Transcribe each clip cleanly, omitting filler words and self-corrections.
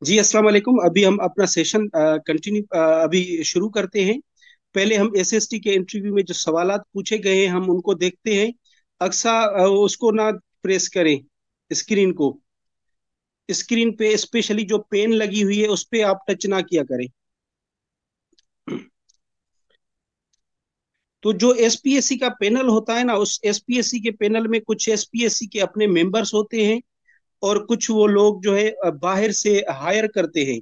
जी अस्सलाम वालेकुम। अभी हम अपना सेशन कंटिन्यू अभी शुरू करते हैं। पहले हम एसएसटी के इंटरव्यू में जो सवालात पूछे गए हैं हम उनको देखते हैं। अक्सर उसको ना प्रेस करें स्क्रीन को। स्क्रीन पे स्पेशली जो पेन लगी हुई है उस पे आप टच ना किया करें। तो जो एसपीएससी का पैनल होता है ना, उस एसपीएससी के पैनल में कुछ एसपीएससी के अपने मेंबर्स होते हैं और कुछ वो लोग जो है बाहर से हायर करते हैं।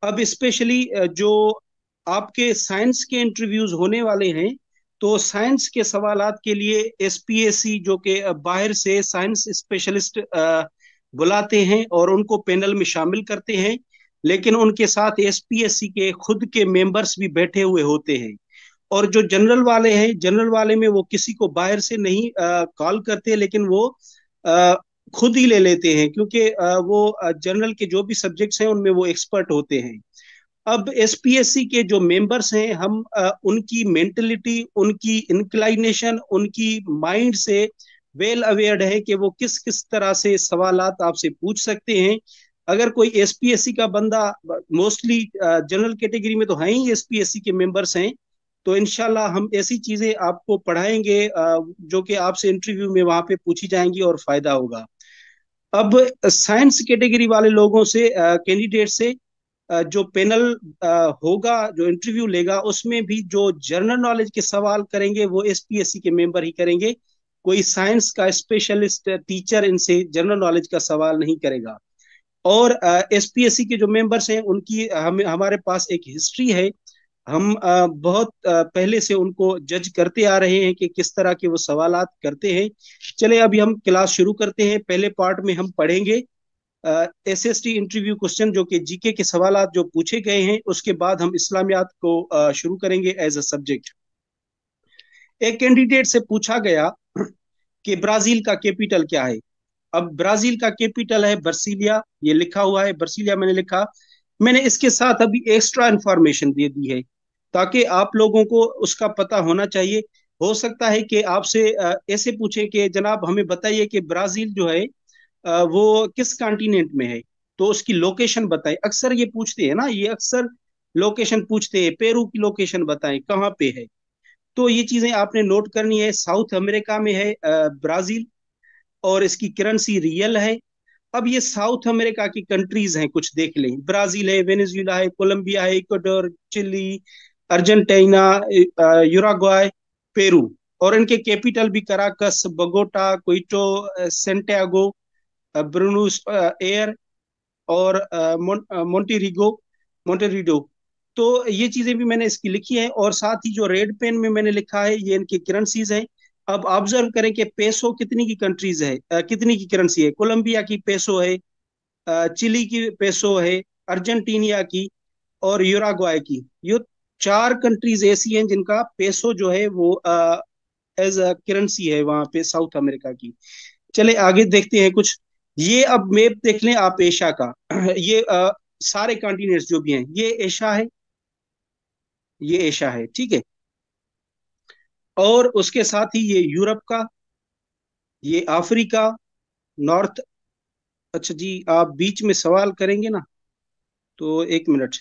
अब स्पेशली जो आपके साइंस के इंटरव्यूज होने वाले हैं, तो साइंस के सवालात के लिए एसपीएससी जो कि बाहर से साइंस स्पेशलिस्ट बुलाते हैं और उनको पैनल में शामिल करते हैं। लेकिन उनके साथ एसपीएससी के खुद के मेंबर्स भी बैठे हुए होते हैं। और जो जनरल वाले हैं, जनरल वाले में वो किसी को बाहर से नहीं कॉल करते, लेकिन वो अ, खुद ही ले लेते हैं, क्योंकि वो जनरल के जो भी सब्जेक्ट्स हैं उनमें वो एक्सपर्ट होते हैं। अब एसपीएससी के जो मेंबर्स हैं, हम उनकी मेंटलिटी, उनकी इंक्लाइनेशन, उनकी माइंड से वेल अवेयर है कि वो किस किस तरह से सवालात आपसे पूछ सकते हैं। अगर कोई एसपीएससी का बंदा, मोस्टली जनरल कैटेगरी में तो हैं ही एसपीएससी के मेंबर्स हैं, तो इनशाला हम ऐसी चीजें आपको पढ़ाएंगे जो कि आपसे इंटरव्यू में वहां पे पूछी जाएंगी और फायदा होगा। अब साइंस कैटेगरी वाले लोगों से, कैंडिडेट से, जो पैनल होगा, जो इंटरव्यू लेगा, उसमें भी जो जनरल नॉलेज के सवाल करेंगे वो एसपीएससी के मेंबर ही करेंगे। कोई साइंस का स्पेशलिस्ट टीचर इनसे जनरल नॉलेज का सवाल नहीं करेगा। और एसपीएससी के जो मेंबर्स हैं उनकी हमारे पास एक हिस्ट्री है। हम बहुत पहले से उनको जज करते आ रहे हैं कि किस तरह के वो सवालात करते हैं। चले अभी हम क्लास शुरू करते हैं। पहले पार्ट में हम पढ़ेंगे एसएसटी इंटरव्यू क्वेश्चन, जो कि जीके के सवालात जो पूछे गए हैं। उसके बाद हम इस्लामियात को शुरू करेंगे एज अ सब्जेक्ट। एक कैंडिडेट से पूछा गया कि ब्राजील का कैपिटल क्या है। अब ब्राजील का कैपिटल है ब्रसीलिया, ये लिखा हुआ है ब्रसीलिया, मैंने लिखा। मैंने इसके साथ अभी एक्स्ट्रा इंफॉर्मेशन दे दी है ताकि आप लोगों को उसका पता होना चाहिए। हो सकता है कि आपसे ऐसे पूछे कि जनाब हमें बताइए कि ब्राजील जो है वो किस कॉन्टिनेंट में है, तो उसकी लोकेशन बताएं। अक्सर ये पूछते हैं ना, ये अक्सर लोकेशन पूछते हैं, पेरू की लोकेशन बताएं कहाँ पे है। तो ये चीजें आपने नोट करनी है। साउथ अमेरिका में है ब्राजील, और इसकी करेंसी रियल है। अब ये साउथ अमेरिका की कंट्रीज हैं, कुछ देख लें। ब्राजील है, वेनेजुएला है, कोलंबिया है, इक्वाडोर, चिली, अर्जेंटीना, यूरुग्वाय, पेरू। और इनके कैपिटल भी Caracas, Bogota, Quito, Santiago, Brunner's air, और मोंटेरिगो, मोंटेरिडो। तो ये चीजें भी मैंने इसकी लिखी है, और साथ ही जो रेड पेन में मैंने लिखा है ये इनकी करेंसीज हैं। अब ऑब्जर्व करें कि पेसो कितनी की कंट्रीज है, कितनी की करेंसी है। कोलंबिया की पेसो है, चिली की पेसो है, अर्जेंटीनिया की, और यूरुग्वाय की। ये चार कंट्रीज ऐसी हैं जिनका पेसो जो है वो एज अ करेंसी है वहां पे, साउथ अमेरिका की। चले आगे देखते हैं कुछ। ये अब मैप देख लें आप एशिया का। ये सारे कॉन्टिनेंट्स जो भी हैं, ये एशिया है, ये एशिया है, ठीक है। और उसके साथ ही ये यूरोप का, ये अफ्रीका, नॉर्थ। अच्छा जी, आप बीच में सवाल करेंगे ना, तो एक मिनट।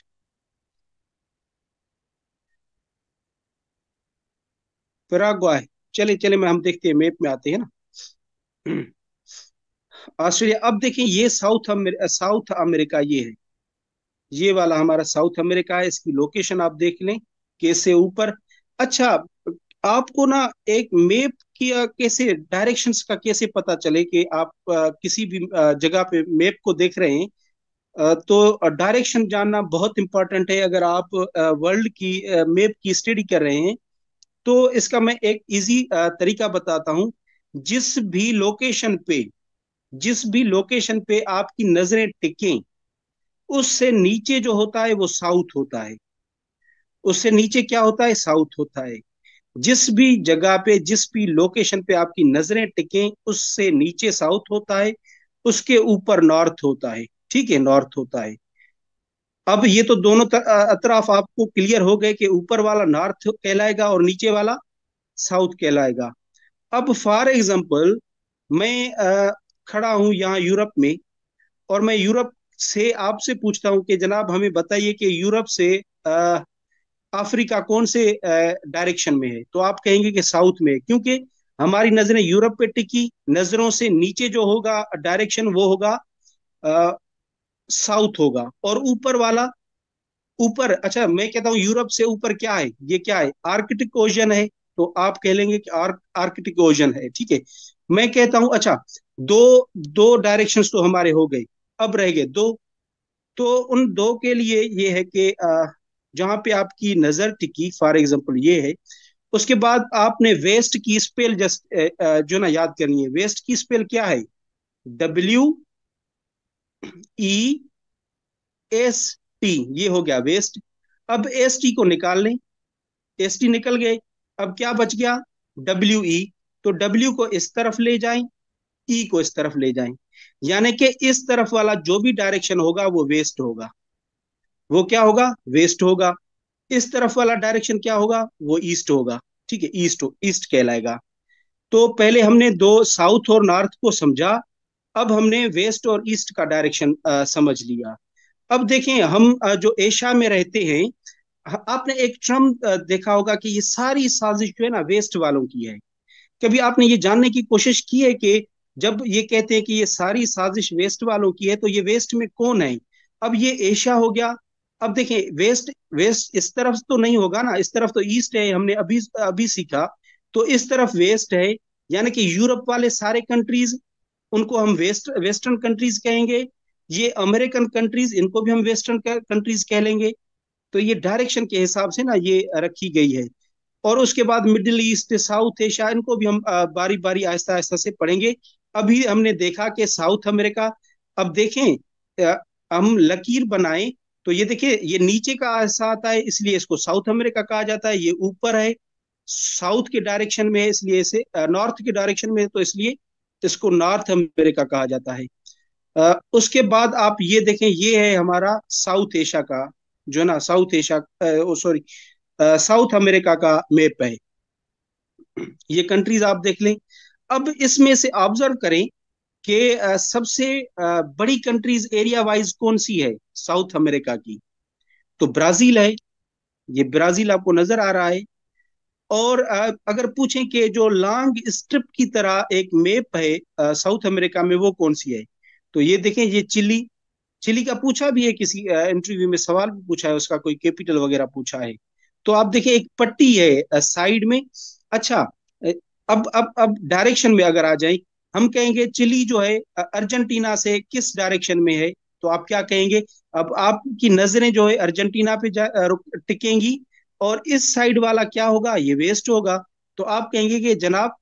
पैराग्वाय। चले चले मैं हम देखते हैं, मैप में आते हैं ना। ऑस्ट्रेलिया। अब देखें, ये साउथ अमेरिका ये है। ये वाला हमारा साउथ अमेरिका है। इसकी लोकेशन आप देख लें कैसे ऊपर। अच्छा, आपको ना एक मैप की कैसे, डायरेक्शंस का कैसे पता चले कि आप किसी भी जगह पे मैप को देख रहे हैं। तो डायरेक्शन जानना बहुत इंपॉर्टेंट है अगर आप वर्ल्ड की मैप की स्टडी कर रहे हैं। तो इसका मैं एक इजी तरीका बताता हूँ। जिस भी लोकेशन पे जिस भी लोकेशन पे आपकी नजरें टिकें, उससे नीचे जो होता है वो साउथ होता है। उससे नीचे क्या होता है? साउथ होता है। जिस भी जगह पे, जिस भी लोकेशन पे आपकी नजरें टिकें, उससे नीचे साउथ होता है, उसके ऊपर नॉर्थ होता है। ठीक है, नॉर्थ होता है। अब ये तो दोनों अतराफ आपको क्लियर हो गए कि ऊपर वाला नॉर्थ कहलाएगा और नीचे वाला साउथ कहलाएगा। अब फॉर एग्जाम्पल, मैं खड़ा हूं यहाँ यूरोप में, और मैं यूरोप से आपसे पूछता हूं कि जनाब हमें बताइए कि यूरोप से अफ्रीका कौन से डायरेक्शन में है, तो आप कहेंगे कि साउथ में है, क्योंकि हमारी नजरें यूरोप पे टिकी, नजरों से नीचे जो होगा डायरेक्शन वो होगा साउथ होगा, और ऊपर वाला ऊपर, अच्छा मैं कहता हूँ यूरोप से ऊपर क्या है, ये क्या है, आर्कटिक ओशन है, तो आप कह लेंगे कि आर्कटिक ओशन है, ठीक है। मैं कहता हूँ अच्छा, दो दो डायरेक्शंस तो हमारे हो गए, अब रह गए दो, तो उन दो के लिए ये है कि जहां पे आपकी नजर टिकी, फॉर एग्जांपल ये है, उसके बाद आपने वेस्ट की स्पेल जस्ट जो ना याद करनी है, वेस्ट की स्पेल क्या है, WEST, ये हो गया वेस्ट। अब ST को निकाल लें, ST निकल गए, अब क्या बच गया, WE, तो W को इस तरफ ले जाएं, E को इस तरफ ले जाएं, यानी कि इस तरफ वाला जो भी डायरेक्शन होगा वो वेस्ट होगा, वो क्या होगा, वेस्ट होगा। इस तरफ वाला डायरेक्शन क्या होगा, वो ईस्ट होगा, ठीक है, ईस्ट ईस्ट कहलाएगा। तो पहले हमने दो साउथ और नॉर्थ को समझा, अब हमने वेस्ट और ईस्ट का डायरेक्शन समझ लिया। अब देखें हम जो एशिया में रहते हैं, आपने एक ट्रम देखा होगा कि ये सारी साजिश जो है ना वेस्ट वालों की है। कभी आपने ये जानने की कोशिश की है कि जब ये कहते हैं कि ये सारी साजिश वेस्ट वालों की है, तो ये वेस्ट में कौन है, अब ये एशिया हो गया। अब देखें वेस्ट वेस्ट इस तरफ तो नहीं होगा ना, इस तरफ तो ईस्ट है, हमने अभी अभी सीखा, तो इस तरफ वेस्ट है, यानी कि यूरोप वाले सारे कंट्रीज, उनको हम वेस्टर्न कंट्रीज कहेंगे। ये अमेरिकन कंट्रीज, इनको भी हम वेस्टर्न कंट्रीज कह लेंगे। तो ये डायरेक्शन के हिसाब से ना ये रखी गई है। और उसके बाद मिडिल ईस्ट, साउथ एशिया, इनको भी हम बारी बारी आहिस्ता आहिस्ता से पढ़ेंगे। अभी हमने देखा कि साउथ अमेरिका, अब देखें हम लकीर बनाएं, तो ये देखिए ये नीचे का हिस्सा आता है, इसलिए इसको साउथ अमेरिका कहा जाता है, ये ऊपर है साउथ के डायरेक्शन में है, इसलिए इसे नॉर्थ के डायरेक्शन में है, तो इसलिए इसको नॉर्थ अमेरिका कहा जाता है। उसके बाद आप ये देखें, ये है हमारा साउथ एशिया का, जो ना south Asia, sorry, south America का मैप है। ये कंट्रीज आप देख लें। अब इसमें से ऑब्जर्व करें कि सबसे बड़ी कंट्रीज एरिया वाइज कौन सी है साउथ अमेरिका की, तो ब्राजील है, ये ब्राजील आपको नजर आ रहा है। और अगर पूछें कि जो लॉन्ग स्ट्रिप की तरह एक मैप है साउथ अमेरिका में, वो कौन सी है, तो ये देखें, ये चिली, चिली का पूछा भी है किसी इंटरव्यू में, सवाल भी पूछा है, उसका कोई कैपिटल वगैरह पूछा है। तो आप देखिए एक पट्टी है साइड में। अच्छा, अ, अब डायरेक्शन में अगर आ जाए, हम कहेंगे चिली जो है अर्जेंटीना से किस डायरेक्शन में है, तो आप क्या कहेंगे, अब आपकी नजरें जो है अर्जेंटीना पे टिकेंगी, और इस साइड वाला क्या होगा, ये वेस्ट होगा, तो आप कहेंगे कि जनाब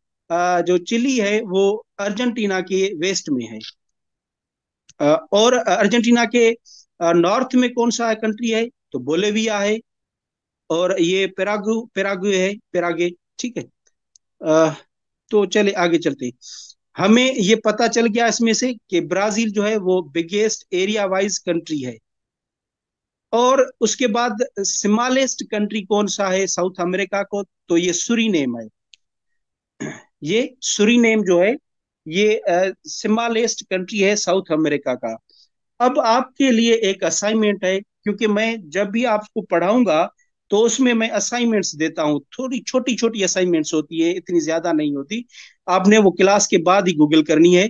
जो चिली है वो अर्जेंटीना के वेस्ट में है। और अर्जेंटीना के नॉर्थ में कौन सा कंट्री है, तो बोलेविया है, और ये पेराग्वे है, पेरागे, ठीक है। अ, तो चले आगे चलते हैं। हमें ये पता चल गया इसमें से कि ब्राजील जो है वो बिगेस्ट एरिया वाइज कंट्री है। और उसके बाद स्मॉलेस्ट कंट्री कौन सा है साउथ अमेरिका को, तो ये सुरीनेम है, ये सुरीनेम जो है ये स्मॉलेस्ट कंट्री है साउथ अमेरिका का। अब आपके लिए एक असाइनमेंट है, क्योंकि मैं जब भी आपको पढ़ाऊंगा तो उसमें मैं असाइनमेंट्स देता हूँ, थोड़ी छोटी छोटी असाइनमेंट्स होती है, इतनी ज्यादा नहीं होती। आपने वो क्लास के बाद ही गूगल करनी है।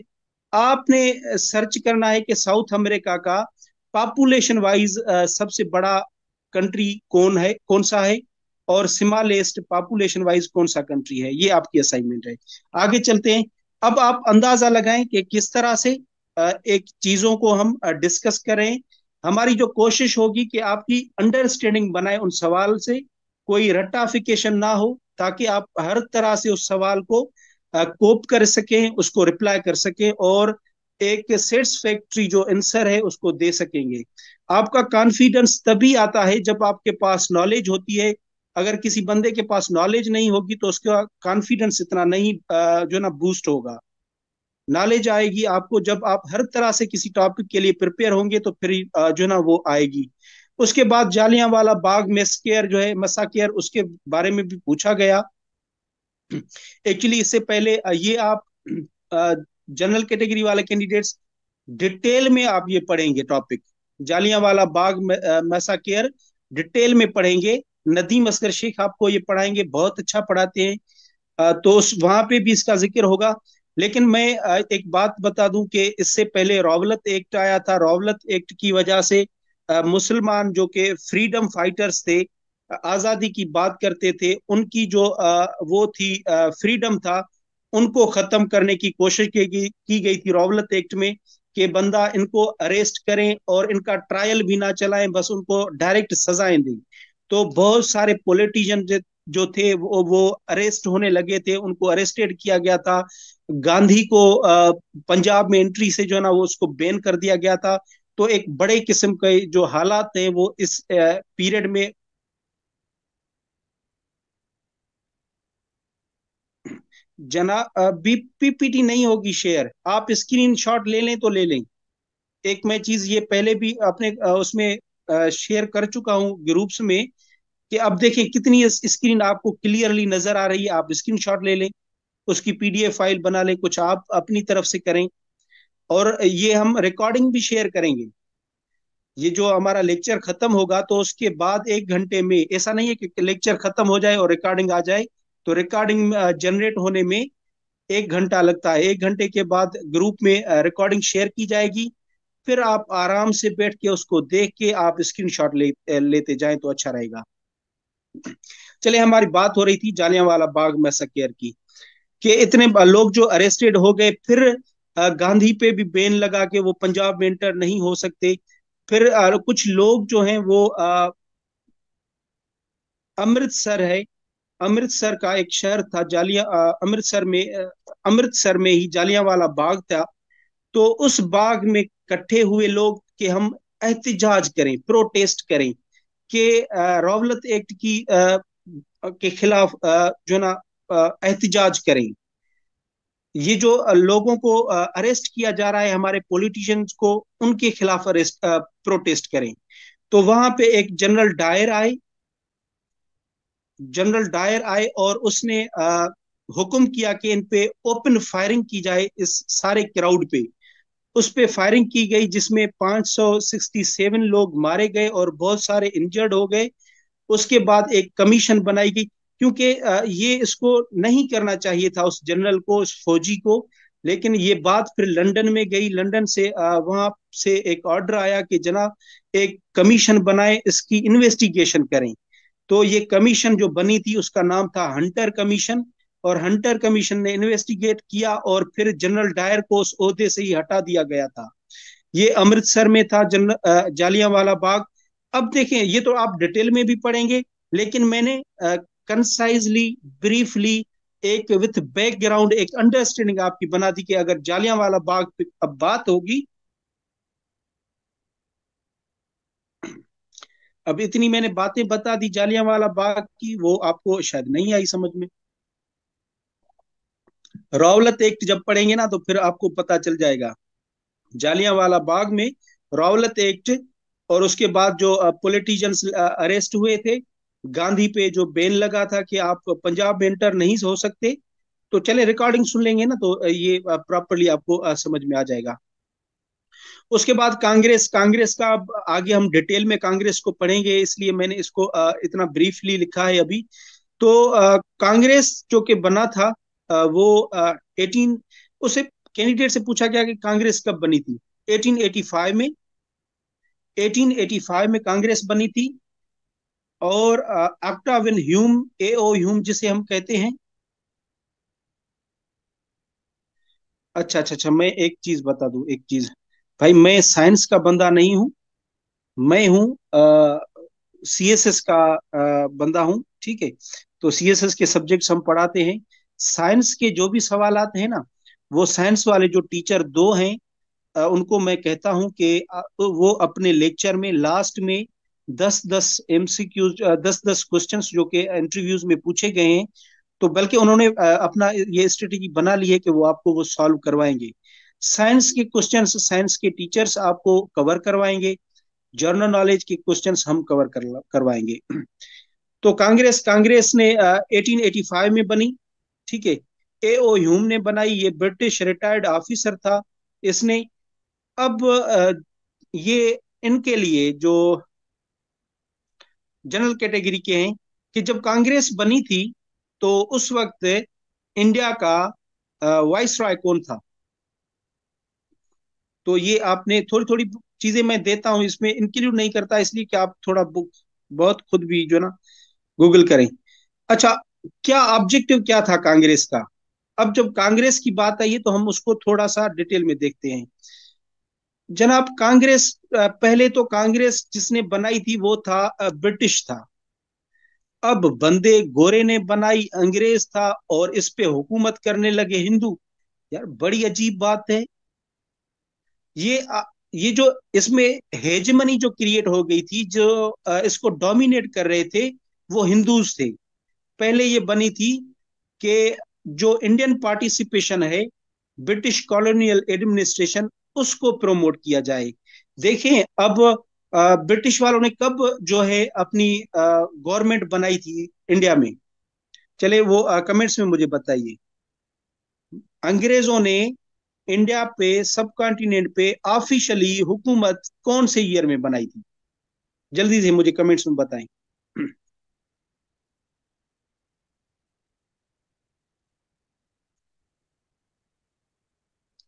आपने सर्च करना है कि साउथ अमेरिका का पॉपुलेशन वाइज सबसे बड़ा कंट्री कौन है, कौन सा है, और स्मॉलेस्ट पॉपुलेशन वाइज कौन सा कंट्री है, ये आपकी असाइनमेंट है। आगे चलते हैं। अब आप अंदाजा लगाएं कि किस तरह से एक चीजों को हम डिस्कस करें। हमारी जो कोशिश होगी कि आपकी अंडरस्टैंडिंग बनाए उन सवाल से, कोई रट्टाफिकेशन ना हो, ताकि आप हर तरह से उस सवाल को कोप कर सकें, उसको रिप्लाई कर सकें, और एक सेटिस्फैक्ट्री जो आंसर है उसको दे सकेंगे। आपका कॉन्फिडेंस तभी आता है जब आपके पास नॉलेज होती है। अगर किसी बंदे के पास नॉलेज नहीं होगी तो उसका कॉन्फिडेंस इतना नहीं जो ना बूस्ट होगा। नॉलेज आएगी आपको जब आप हर तरह से किसी टॉपिक के लिए प्रिपेयर होंगे, तो फिर जो ना वो आएगी। उसके बाद जालियांवाला बाग मैस्केयर जो है, मसाकेयर, उसके बारे में भी पूछा गया। एक्चुअली इससे पहले ये आप जनरल कैटेगरी वाले कैंडिडेट्स डिटेल में आप ये पढ़ेंगे टॉपिक, जालियांवाला बाग मैसाकेर डिटेल में पढ़ेंगे। नदीम असगर शेख आपको ये पढ़ाएंगे, बहुत अच्छा पढ़ाते हैं। तो उस वहां पे भी इसका जिक्र होगा। लेकिन मैं एक बात बता दूं कि इससे पहले रौवलत एक्ट आया था। रौवलत एक्ट की वजह से मुसलमान जो कि फ्रीडम फाइटर्स थे, आजादी की बात करते थे, उनकी जो वो थी फ्रीडम था, उनको खत्म करने की कोशिश की गई थी रौवलत एक्ट में, कि बंदा इनको अरेस्ट करें और इनका ट्रायल भी ना चलाएं, बस उनको डायरेक्ट सजाएं दें। तो बहुत सारे पॉलिटिशियन जो थे वो अरेस्ट होने लगे थे, उनको अरेस्टेड किया गया था। गांधी को पंजाब में एंट्री से जो है ना वो उसको बैन कर दिया गया था। तो एक बड़े किस्म के जो हालात हैं वो इस पीरियड में। जना पीपीटी नहीं होगी शेयर, आप स्क्रीन शॉट ले लें तो ले लें। एक मैं चीज ये पहले भी अपने उसमें शेयर कर चुका हूँ ग्रुप्स में, कि अब देखें कितनी स्क्रीन आपको क्लियरली नजर आ रही है। आप स्क्रीनशॉट ले लें, उसकी पीडीएफ फाइल बना लें, कुछ आप अपनी तरफ से करें। और ये हम रिकॉर्डिंग भी शेयर करेंगे। ये जो हमारा लेक्चर खत्म होगा तो उसके बाद 1 घंटे में, ऐसा नहीं है कि लेक्चर खत्म हो जाए और रिकॉर्डिंग आ जाए। तो रिकॉर्डिंग जनरेट होने में 1 घंटा लगता है। 1 घंटे के बाद ग्रुप में रिकॉर्डिंग शेयर की जाएगी। फिर आप आराम से बैठ के उसको देख के आप स्क्रीनशॉट लेते जाएं तो अच्छा रहेगा। चले, हमारी बात हो रही थी जालियांवाला बाग मैसेकर की, कि इतने लोग जो अरेस्टेड हो गए। फिर गांधी पे भी बैन लगा के वो पंजाब में एंटर नहीं हो सकते। फिर कुछ लोग जो हैं वो अमृतसर है, अमृतसर का एक शहर था अमृतसर में ही जालियांवाला बाग था। तो उस बाग में इकट्ठे हुए लोग कि हम एहतजाज करें, प्रोटेस्ट करें, कि रौवलत एक्ट के खिलाफ जो ना एहतजाज करें। ये जो लोगों को अरेस्ट किया जा रहा है, हमारे पॉलिटिशियंस को, उनके खिलाफ अरेस्ट प्रोटेस्ट करें। तो वहां पे एक जनरल डायर आए और उसने हुक्म किया कि इन पे ओपन फायरिंग की जाए, इस सारे क्राउड पे। उस पे फायरिंग की गई जिसमें 567 लोग मारे गए और बहुत सारे इंजर्ड हो गए। उसके बाद एक कमीशन बनाई गई, क्योंकि ये इसको नहीं करना चाहिए था उस जनरल को, उस फौजी को। लेकिन ये बात फिर लंदन में गई। लंदन से वहां से एक ऑर्डर आया कि जनाब एक कमीशन बनाए, इसकी इन्वेस्टिगेशन करें। तो ये कमीशन जो बनी थी उसका नाम था हंटर कमीशन। और हंटर कमीशन ने इन्वेस्टिगेट किया और फिर जनरल डायर को उस ओहदे से ही हटा दिया गया था। ये अमृतसर में था जालियांवाला बाग। अब देखें, ये तो आप डिटेल में भी पढ़ेंगे, लेकिन मैंने कंसाइजली, ब्रीफली, एक विथ बैकग्राउंड, एक अंडरस्टैंडिंग आपकी बना दी कि अगर जालियांवाला बाग पे अब बात होगी। अब इतनी मैंने बातें बता दी जालियांवाला बाग की, वो आपको शायद नहीं आई समझ में। रौलत एक्ट जब पढ़ेंगे ना तो फिर आपको पता चल जाएगा। जालियांवाला बाग में रौलत एक्ट, और उसके बाद जो पॉलिटिशियंस अरेस्ट हुए थे, गांधी पे जो बैन लगा था कि आप पंजाब में एंटर नहीं हो सकते। तो चले रिकॉर्डिंग सुन लेंगे ना तो ये प्रॉपरली आपको समझ में आ जाएगा। उसके बाद कांग्रेस कांग्रेस का अब आगे हम डिटेल में कांग्रेस को पढ़ेंगे, इसलिए मैंने इसको इतना ब्रीफली लिखा है अभी। तो कांग्रेस जो कि बना था, वो 18, उसे कैंडिडेट से पूछा गया कि कांग्रेस कब बनी थी। 1885 में, 1885 में कांग्रेस बनी थी। और ऑक्टाविन ह्यूम, ए ओ ह्यूम जिसे हम कहते हैं। अच्छा अच्छा अच्छा, मैं एक चीज बता दूं, एक चीज। भाई मैं साइंस का बंदा नहीं हूं, मैं हूं सीएसएस का बंदा हूं, ठीक है। तो सीएसएस के सब्जेक्ट्स हम पढ़ाते हैं। साइंस के जो भी सवालात हैं ना, वो साइंस वाले जो टीचर दो हैं, उनको मैं कहता हूं कि वो अपने लेक्चर में लास्ट में 10-10 एमसीक्यूज, 10-10 क्वेश्चंस जो कि इंटरव्यूज में पूछे गए हैं, तो बल्कि उन्होंने अपना ये स्ट्रेटेजी बना ली है कि वो आपको वो सॉल्व करवाएंगे। साइंस के क्वेश्चंस साइंस के टीचर्स आपको कवर करवाएंगे, जनरल नॉलेज के क्वेश्चंस हम करवाएंगे। तो कांग्रेस कांग्रेस ने 1885 में बनी, ठीक है। ए ओ ह्यूम ने बनाई, ये ब्रिटिश रिटायर्ड ऑफिसर था इसने। अब ये इनके लिए जो जनरल कैटेगरी के हैं कि जब कांग्रेस बनी थी तो उस वक्त इंडिया का वाइस रॉय कौन था। तो ये आपने थोड़ी थोड़ी चीजें मैं देता हूं, इसमें इंक्लूड नहीं करता इसलिए कि आप थोड़ा बुक बहुत खुद भी जो ना गूगल करें। अच्छा, क्या ऑब्जेक्टिव क्या था कांग्रेस का। अब जब कांग्रेस की बात आई है तो हम उसको थोड़ा सा डिटेल में देखते हैं। जनाब, कांग्रेस पहले तो कांग्रेस जिसने बनाई थी वो था ब्रिटिश था। अब बंदे गोरे ने बनाई, अंग्रेज था, और इस पे हुकूमत करने लगे हिंदू। यार बड़ी अजीब बात है। ये ये जो इसमें हेजमनी जो क्रिएट हो गई थी, जो इसको डोमिनेट कर रहे थे वो हिंदूज थे। पहले ये बनी थी कि जो इंडियन पार्टिसिपेशन है, ब्रिटिश कॉलोनियल एडमिनिस्ट्रेशन, उसको प्रमोट किया जाए। देखें अब ब्रिटिश वालों ने कब जो है अपनी गवर्नमेंट बनाई थी इंडिया में, चले वो कमेंट्स में मुझे बताइए। अंग्रेजों ने इंडिया पे, सब कॉन्टिनेंट पे ऑफिशियली हुकूमत कौन से ईयर में बनाई थी, जल्दी से मुझे कमेंट्स में बताएं।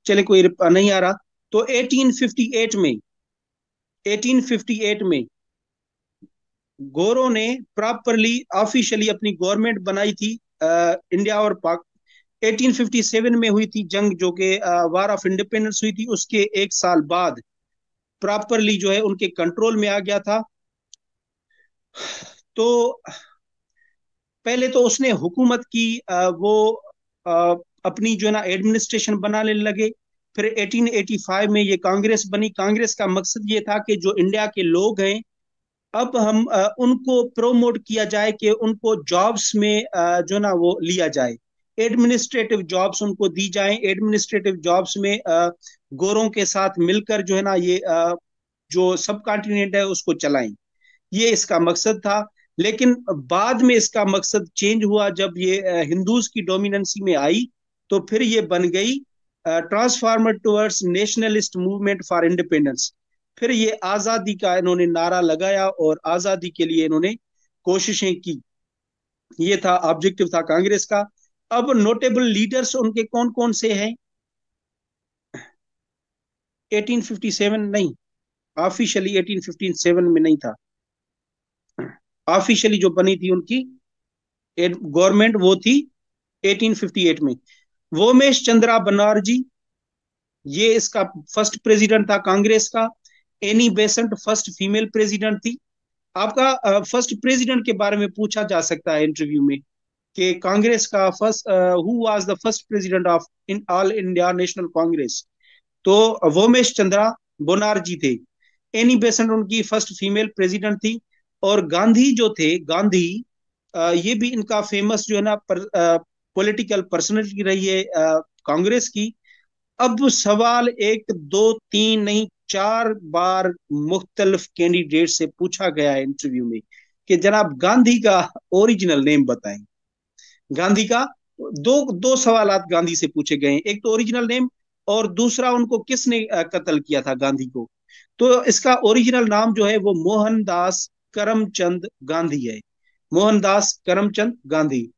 चले कोई नहीं आ रहा, तो 1858 में, 1858 में गोरों ने प्रॉपरली ऑफिशियली अपनी गवर्नमेंट बनाई थी इंडिया और पाक। 1857 में हुई थी जंग, जो कि वार ऑफ इंडिपेंडेंस हुई थी, उसके एक साल बाद प्रॉपरली जो है उनके कंट्रोल में आ गया था। तो पहले तो उसने हुकूमत की वो आ, अपनी जो है ना एडमिनिस्ट्रेशन बनाने लगे। फिर 1885 में ये कांग्रेस बनी। कांग्रेस का मकसद ये था कि जो इंडिया के लोग हैं, अब हम उनको प्रोमोट किया जाए, कि उनको जॉब्स में जो ना वो लिया जाए, एडमिनिस्ट्रेटिव जॉब्स उनको दी जाएं। एडमिनिस्ट्रेटिव जॉब्स में गोरों के साथ मिलकर जो है ना ये जो सब कॉन्टिनेंट है उसको चलाएं। ये इसका मकसद था। लेकिन बाद में इसका मकसद चेंज हुआ जब ये हिंदूज की डोमिनेंसी में आई, तो फिर ये बन गई transformer towards nationalist movement for independence. फिर ये आजादी का इन्होंने नारा लगाया और आजादी के लिए इन्होंने कोशिशें की। ये था ऑब्जेक्टिव था कांग्रेस का। अब नोटेबल लीडर्स उनके कौन कौन से हैं। 1857 नहीं, ऑफिशियली 1857 में नहीं था। ऑफिशियली जो बनी थी उनकी गवर्नमेंट वो थी 1858 में। वोमेश चंद्रा बनर्जी, ये इसका फर्स्ट प्रेसिडेंट था कांग्रेस का। Annie Besant first female president थी। आपका फर्स्ट प्रेसिडेंट के बारे में पूछा जा सकता है इंटरव्यू में कि कांग्रेस का first, who was the first president of in all India national Congress. तो वोमेश चंद्रा बनर्जी थे। एनी बेसेंट उनकी फर्स्ट फीमेल प्रेसिडेंट थी। और गांधी जो थे, गांधी ये भी इनका फेमस जो है ना पॉलिटिकल पर्सनैलिटी रही है कांग्रेस की। अब सवाल एक दो तीन नहीं, चार बार मुख्तलिफ कैंडिडेट से पूछा गया है इंटरव्यू में कि जनाब गांधी का ओरिजिनल नेम बताएं। गांधी का दो दो सवाल गांधी से पूछे गए हैं, एक तो ओरिजिनल नेम, और दूसरा उनको किसने कत्ल किया था गांधी को। तो इसका ओरिजिनल नाम जो है वो मोहनदास करमचंद गांधी है। मोहनदास करमचंद गांधी।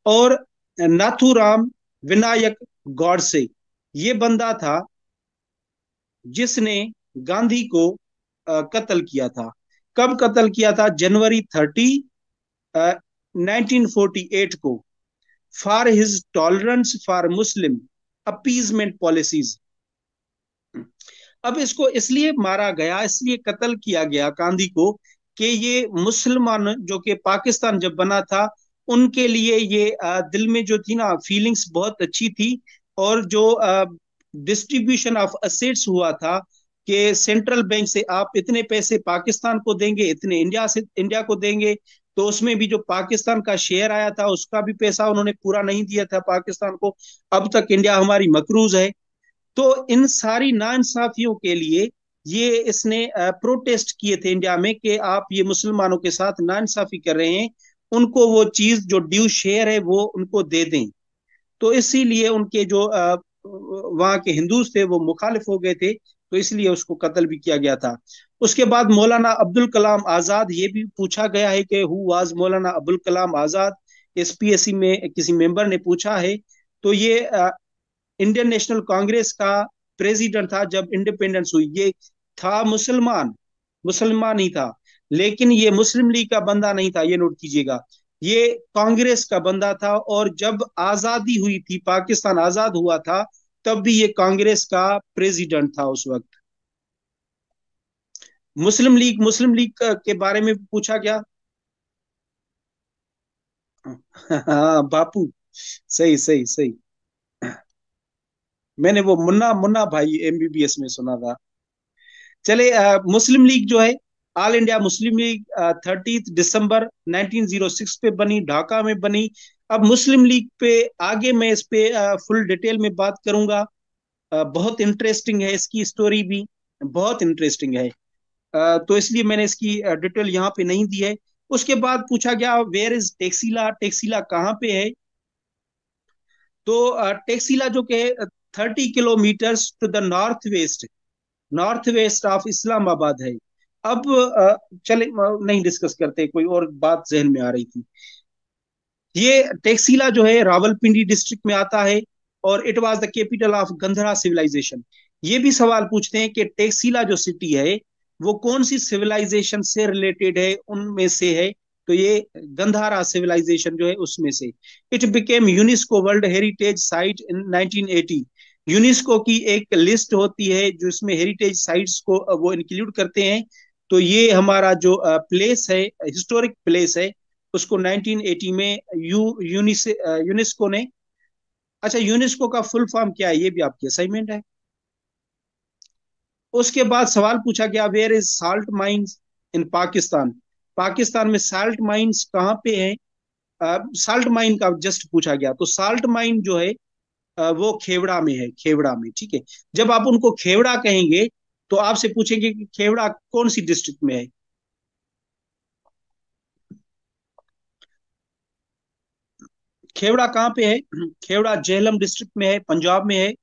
और नाथूराम विनायक गॉडसे, ये बंदा था जिसने गांधी को कत्ल किया था। कब कत्ल किया था? जनवरी 30, 1948 को, for his tolerance for Muslim appeasement policies. अब इसको इसलिए मारा गया, इसलिए कत्ल किया गया गांधी को, कि ये मुसलमान जो कि पाकिस्तान जब बना था उनके लिए ये दिल में जो थी ना फीलिंग्स बहुत अच्छी थी। और जो डिस्ट्रीब्यूशन ऑफ असेट्स हुआ था कि सेंट्रल बैंक से आप इतने पैसे पाकिस्तान को देंगे, इतने इंडिया से इंडिया को देंगे, तो उसमें भी जो पाकिस्तान का शेयर आया था उसका भी पैसा उन्होंने पूरा नहीं दिया था पाकिस्तान को। अब तक इंडिया हमारी मकरूज है। तो इन सारी नाइंसाफियों के लिए ये इसने प्रोटेस्ट किए थे इंडिया में कि आप ये मुसलमानों के साथ नाइंसाफी कर रहे हैं, उनको वो चीज जो ड्यू शेयर है वो उनको दे दें। तो इसीलिए उनके जो वहाँ के हिंदूज थे वो मुखालिफ हो गए थे, तो इसलिए उसको कत्ल भी किया गया था। उसके बाद मौलाना अब्दुल कलाम आजाद, ये भी पूछा गया है कि who was Maulana Abdul Kalam Azad, SPSC में किसी मेंबर ने पूछा है। तो ये इंडियन नेशनल कांग्रेस का प्रेसिडेंट था जब इंडिपेंडेंस हुई। ये था मुसलमान, मुसलमान ही था, लेकिन ये मुस्लिम लीग का बंदा नहीं था, ये नोट कीजिएगा। ये कांग्रेस का बंदा था, और जब आजादी हुई थी, पाकिस्तान आजाद हुआ था, तब भी ये कांग्रेस का प्रेसिडेंट था उस वक्त। मुस्लिम लीग के बारे में पूछा गया। हाँ बापू, सही सही सही। मैंने वो मुन्ना मुन्ना भाई एमबीबीएस में सुना था। चले, मुस्लिम लीग जो है, ऑल इंडिया मुस्लिम लीग 30 दिसंबर 1906 पे बनी, ढाका में बनी। अब मुस्लिम लीग पे आगे मैं इस पे फुल डिटेल में बात करूंगा। बहुत इंटरेस्टिंग है इसकी स्टोरी भी, बहुत इंटरेस्टिंग है। तो इसलिए मैंने इसकी डिटेल यहाँ पे नहीं दी है। उसके बाद पूछा गया वेयर इज टेक्सिला, टेक्सिला कहाँ पे है। तो टेक्सिला जो के 30 kilometre to the north west of Islamabad है। अब चले, नहीं डिस्कस करते, कोई और बात जहन में आ रही थी। ये टेक्सिला जो है रावलपिंडी डिस्ट्रिक्ट में आता है, और it was the capital of Gandhara civilisation. ये भी सवाल पूछते हैं कि टेक्सिला जो सिटी है वो कौन सी सिविलाइजेशन से रिलेटेड है, उनमें से है। तो ये गंधारा सिविलाइजेशन जो है उसमें से। It became UNESCO world heritage site in 1980। UNESCO की एक लिस्ट होती है जिसमें हेरिटेज साइट्स को वो इंक्लूड करते हैं। तो ये हमारा जो प्लेस है, हिस्टोरिक प्लेस है, उसको 1980 में यूनेस्को ने। अच्छा, यूनेस्को का फुल फॉर्म क्या है, ये भी आपकी असाइनमेंट है। उसके बाद सवाल पूछा गया where is salt mines in Pakistan. Pakistan में साल्ट माइंस कहाँ पे है। साल्ट माइन का जस्ट पूछा गया, तो साल्ट माइन जो है वो खेवड़ा में है, खेवड़ा में, ठीक है। जब आप उनको खेवड़ा कहेंगे तो आपसे पूछेंगे कि खेवड़ा कौन सी डिस्ट्रिक्ट में है। खेवड़ा कहाँ पे है, खेवड़ा झेलम डिस्ट्रिक्ट में है, पंजाब में है।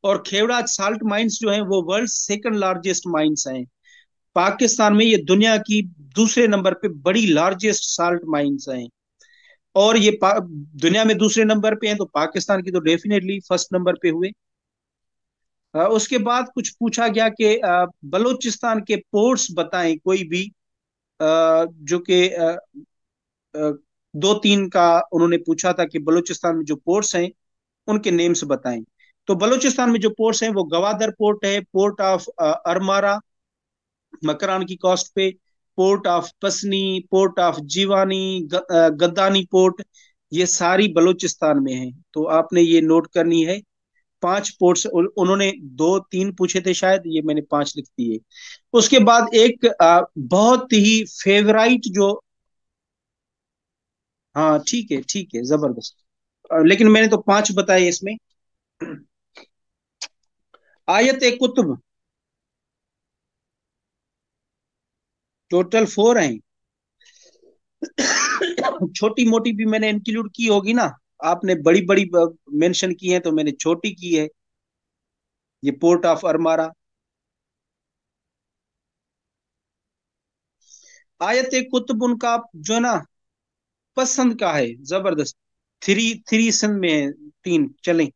और खेवड़ा साल्ट माइंस जो है वो वर्ल्ड सेकंड लार्जेस्ट माइंस हैं। पाकिस्तान में ये दुनिया की दूसरे नंबर पे बड़ी लार्जेस्ट साल्ट माइंस हैं। और ये दुनिया में दूसरे नंबर पे हैं, तो पाकिस्तान की तो डेफिनेटली फर्स्ट नंबर पे हुए। उसके बाद कुछ पूछा गया कि बलूचिस्तान के पोर्ट्स बताएं कोई भी, जो कि दो तीन का उन्होंने पूछा था कि बलूचिस्तान में जो पोर्ट्स हैं उनके नेम्स बताएं। तो बलूचिस्तान में जो पोर्ट्स हैं वो गवादर पोर्ट है, पोर्ट ऑफ अरमारा मकरान की कोस्ट पे, port of Pasni, port of Jiwani, Gaddani port, ये सारी बलूचिस्तान में है। तो आपने ये नोट करनी है। 5 पोर्ट्स उन्होंने, दो तीन पूछे थे शायद, ये मैंने 5 लिख दिए। उसके बाद एक बहुत ही फेवराइट जो, हाँ ठीक है जबरदस्त। लेकिन मैंने तो 5 बताए इसमें। आयत ए कुतुब, टोटल 4 हैं। छोटी मोटी भी मैंने इंक्लूड की होगी ना, आपने बड़ी बड़ी मेंशन की है तो मैंने छोटी की है। ये पोर्ट ऑफ अरमारा। आयत कुतुब उनका जो है ना पसंद का है, जबरदस्त। थ्री थ्री सन में है, 3 चलें।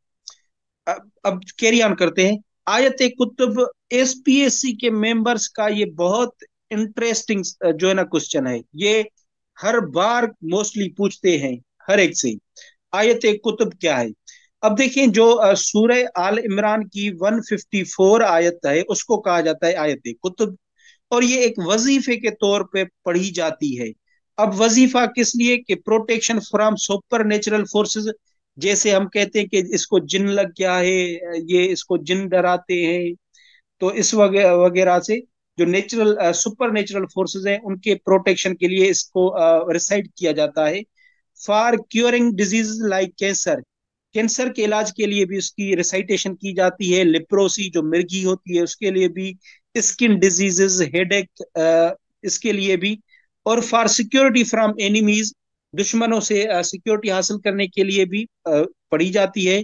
अब कैरी ऑन करते हैं। आयत कुतुब एसपीएससी के मेंबर्स का ये बहुत इंटरेस्टिंग जो है ना क्वेश्चन है। ये हर बार मोस्टली पूछते हैं हर एक से। आयत कुतुब क्या है। अब देखिए, जो सूरह आल इमरान की 154 आयत है उसको कहा जाता है आयत कुतुब। और ये एक वजीफे के तौर पे पढ़ी जाती है। अब वजीफा किस लिए, कि protection from super natural forces. जैसे हम कहते हैं कि इसको जिन लग गया है, ये इसको जिन डराते हैं, तो इस वगैरह से जो नेचुरल सुपर नेचुरल फोर्सेस हैं उनके प्रोटेक्शन के लिए इसको रिसाइट किया जाता है। For curing disease like cancer, cancer के इलाज के लिए भी उसकी रिसाइटेशन की जाती है। लिप्रोसी जो मिर्गी होती है उसके लिए भी, स्किन डिजीजेस, हेडेक, इसके लिए भी। और फॉर सिक्योरिटी फ्रॉम एनिमीज, दुश्मनों से सिक्योरिटी हासिल करने के लिए भी पढ़ी जाती है।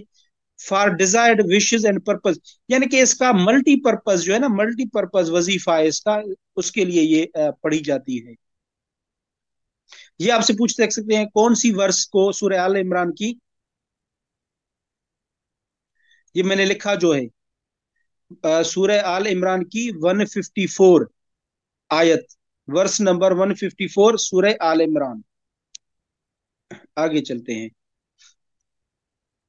For desired wishes and purpose, यानी कि इसका मल्टीपर्पज जो है ना, मल्टीपर्पज वजीफा है इसका, उसके लिए ये पढ़ी जाती है। ये आपसे पूछ सकते हैं कौन सी वर्ष को सूरह आल इमरान की, ये मैंने लिखा जो है सूरह आल इमरान की 154 आयत, वर्ष नंबर 154 सूरह आल इमरान। आगे चलते हैं।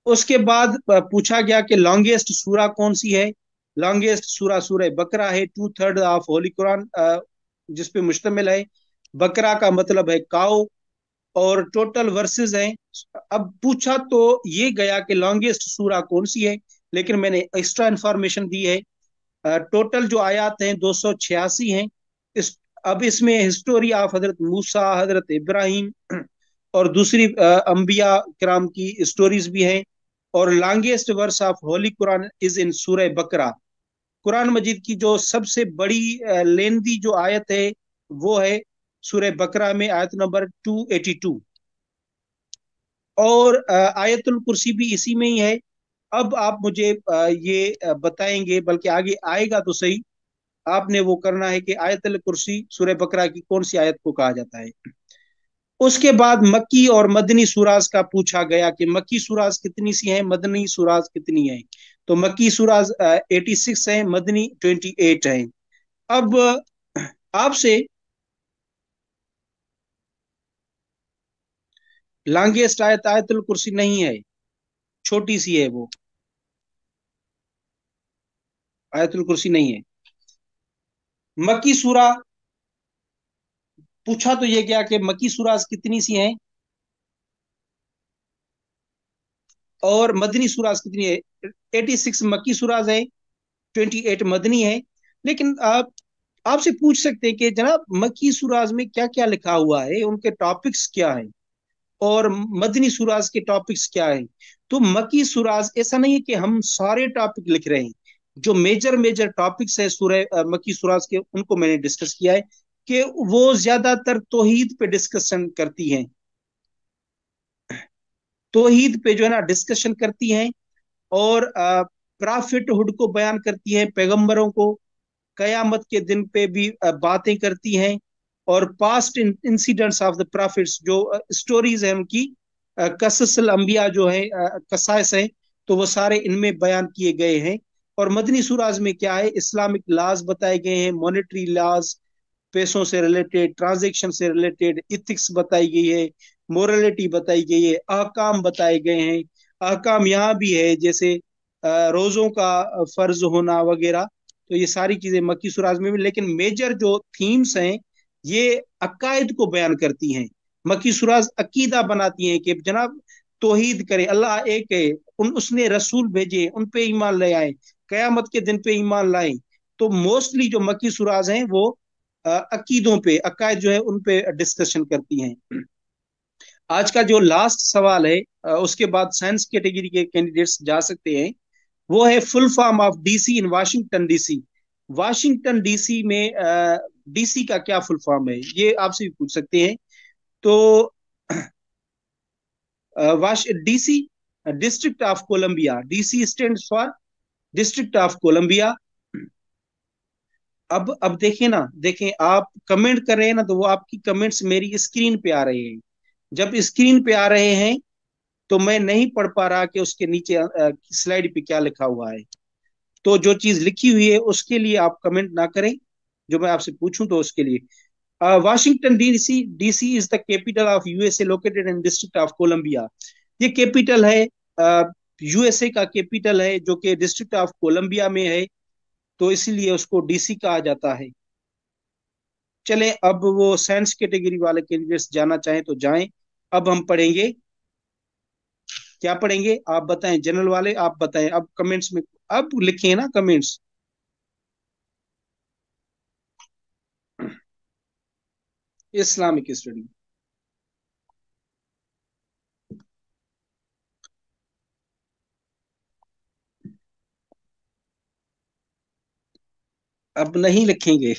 उसके बाद पूछा गया कि लॉन्गेस्ट सूरा कौन सी है। लॉन्गेस्ट सूरा सूरह बकरा है, 2/3 ऑफ होली कुरान जिस पे मुश्तमिल है। बकरा का मतलब है काउ, और टोटल वर्सेस हैं। अब पूछा तो ये गया कि लॉन्गेस्ट सूरा कौन सी है, लेकिन मैंने एक्स्ट्रा इंफॉर्मेशन दी है। टोटल जो आयात हैं 286 हैं। इस अब इसमें हिस्टोरी ऑफ हजरत मूसा, हजरत इब्राहिम और दूसरी अंबिया किराम की स्टोरीज भी हैं। और longest verse of holy Quran is in Surah Baqarah. Quran मजीद की जो सबसे बड़ी लेंदी जो आयत है वो है सूरह बकरा में आयत नंबर 282। और आयतुल कुर्सी भी इसी में ही है। अब आप मुझे ये बताएंगे, बल्कि आगे आएगा तो सही, आपने वो करना है कि आयतुल कुर्सी सूरह बकरा की कौन सी आयत को कहा जाता है। उसके बाद मक्की और मदनी सूराज का पूछा गया कि मक्की सूराज कितनी सी हैं, मदनी सूराज कितनी हैं। तो मक्की सूराज 86 है, मदनी 28 है। अब आपसे लॉन्गेस्ट आयत आयतुल कुर्सी नहीं है, छोटी सी है वो, आयतुल कुर्सी नहीं है। मक्की सूरा पूछा तो ये क्या कि मक्की सूराज कितनी सी हैं और मदनी सूराज कितनी है। 86 मक्की सूराज है, 28 मदनी है। लेकिन आप आपसे पूछ सकते हैं कि जनाब मक्की सूराज में क्या क्या लिखा हुआ है, उनके टॉपिक्स क्या है, और मदनी सूराज के टॉपिक्स क्या है। तो मक्की सूराज ऐसा नहीं है कि हम सारे टॉपिक लिख रहे हैं। जो मेजर मेजर टॉपिक्स है सूरह मक्की सूराज के, उनको मैंने डिस्कस किया है कि वो ज्यादातर तौहीद पे डिस्कशन करती हैं। तौहीद पे जो है ना डिस्कशन करती हैं, और प्रॉफिटहुड को बयान करती हैं, पैगंबरों को, कयामत के दिन पे भी बातें करती हैं। और past incidents of the profits, जो स्टोरीज है उनकी, कससल अंबिया जो है, कसाइस है, तो वो सारे इनमें बयान किए गए हैं। और मदनी सूराज में क्या है, इस्लामिक लॉज बताए गए हैं, मॉनेटरी लॉज, पैसों से रिलेटेड, ट्रांजेक्शन से रिलेटेड इथिक्स बताई गई है, मोरलिटी बताई गई है, अहकाम बताए गए हैं। अहकाम यहाँ भी है, जैसे रोजों का फर्ज होना वगैरह। तो ये सारी चीजें मक्की सुराज में भी, लेकिन मेजर जो थीम्स हैं ये अकायद को बयान करती हैं। मक्की सुराज अकीदा बनाती हैं कि जनाब तौहीद करें, अल्लाह एक है, उन उसने रसूल भेजे, उन पे ईमान ले आए, कयामत के दिन पे ईमान लाए। तो मोस्टली जो मक्की सुराज हैं वो अकीदों पे, अकायद जो है उन पे डिस्कशन करती हैं। आज का जो लास्ट सवाल है, उसके बाद साइंस कैटेगरी के कैंडिडेट्स जा सकते हैं। वो है full form of DC in Washington DC. Washington DC में डीसी का क्या फुल फॉर्म है, ये आपसे भी पूछ सकते हैं। तो wash DC District of Columbia, DC stand for District of Columbia. अब देखें ना, देखें आप कमेंट कर रहे हैं ना, तो वो आपकी कमेंट्स मेरी स्क्रीन पे आ रहे हैं। जब स्क्रीन पे आ रहे हैं तो मैं नहीं पढ़ पा रहा कि उसके नीचे स्लाइड पे क्या लिखा हुआ है। तो जो चीज लिखी हुई है उसके लिए आप कमेंट ना करें, जो मैं आपसे पूछूं तो उसके लिए। Washington DC, DC is the capital of USA, located in District of Columbia. ये कैपिटल है, यूएसए का कैपिटल है, जो कि डिस्ट्रिक्ट ऑफ कोलंबिया में है, तो इसीलिए उसको डीसी कहा जाता है। चलें, अब वो साइंस कैटेगरी वाले कैंडिडेट्स जाना चाहें तो जाएं। अब हम पढ़ेंगे, क्या पढ़ेंगे आप बताएं, जनरल वाले आप बताएं, अब कमेंट्स में अब लिखें ना कमेंट्स। Islamic study. अब नहीं लिखेंगे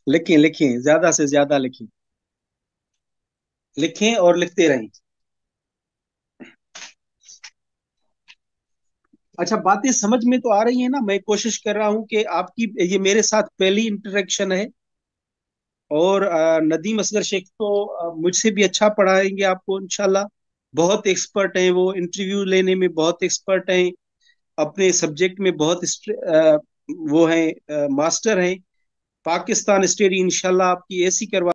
लिखें लिखें, ज्यादा से ज्यादा लिखें। लिखें और लिखते रहें। अच्छा, बातें समझ में तो आ रही है ना? मैं कोशिश कर रहा हूँ कि आपकी ये मेरे साथ पहली इंटरेक्शन है। और नदीम असगर शेख तो मुझसे भी अच्छा पढ़ाएंगे आपको इंशाल्लाह। बहुत एक्सपर्ट हैं वो, इंटरव्यू लेने में बहुत एक्सपर्ट हैं, अपने सब्जेक्ट में बहुत वो हैं, मास्टर हैं। पाकिस्तान स्टडी इंशाल्लाह आपकी ऐसी करवा